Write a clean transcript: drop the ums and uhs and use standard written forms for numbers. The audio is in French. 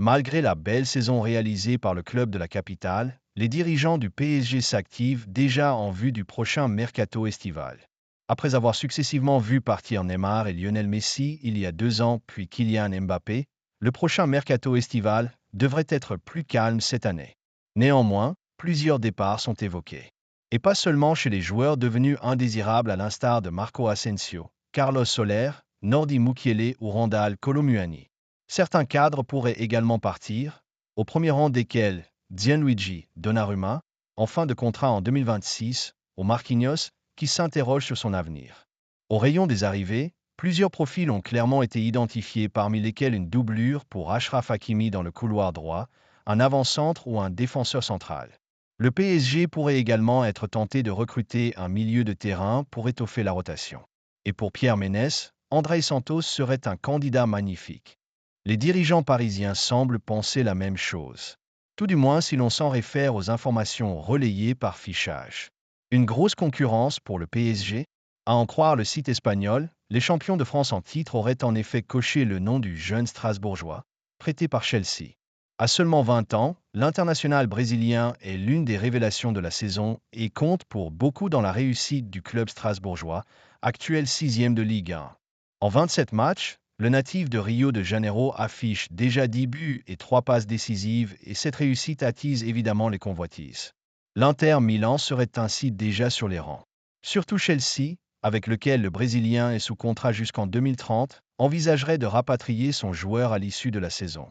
Malgré la belle saison réalisée par le club de la capitale, les dirigeants du PSG s'activent déjà en vue du prochain mercato estival. Après avoir successivement vu partir Neymar et Lionel Messi il y a 2 ans, puis Kylian Mbappé, le prochain mercato estival devrait être plus calme cette année. Néanmoins, plusieurs départs sont évoqués. Et pas seulement chez les joueurs devenus indésirables à l'instar de Marco Asensio, Carlos Soler, Nordi Mukiele ou Randal Colomuani. Certains cadres pourraient également partir, au premier rang desquels Gianluigi Donnarumma, en fin de contrat en 2026, ou Marquinhos, qui s'interroge sur son avenir. Au rayon des arrivées, plusieurs profils ont clairement été identifiés, parmi lesquels une doublure pour Achraf Hakimi dans le couloir droit, un avant-centre ou un défenseur central. Le PSG pourrait également être tenté de recruter un milieu de terrain pour étoffer la rotation. Et pour Pierre Ménès, André Santos serait un candidat magnifique. Les dirigeants parisiens semblent penser la même chose. Tout du moins si l'on s'en réfère aux informations relayées par Fichage. Une grosse concurrence pour le PSG? À en croire le site espagnol, les champions de France en titre auraient en effet coché le nom du jeune Strasbourgeois, prêté par Chelsea. À seulement 20 ans, l'international brésilien est l'une des révélations de la saison et compte pour beaucoup dans la réussite du club strasbourgeois, actuel 6e de Ligue 1. En 27 matchs, le natif de Rio de Janeiro affiche déjà 10 buts et 3 passes décisives et cette réussite attise évidemment les convoitises. L'Inter Milan serait ainsi déjà sur les rangs. Surtout Chelsea, avec lequel le Brésilien est sous contrat jusqu'en 2030, envisagerait de rapatrier son joueur à l'issue de la saison.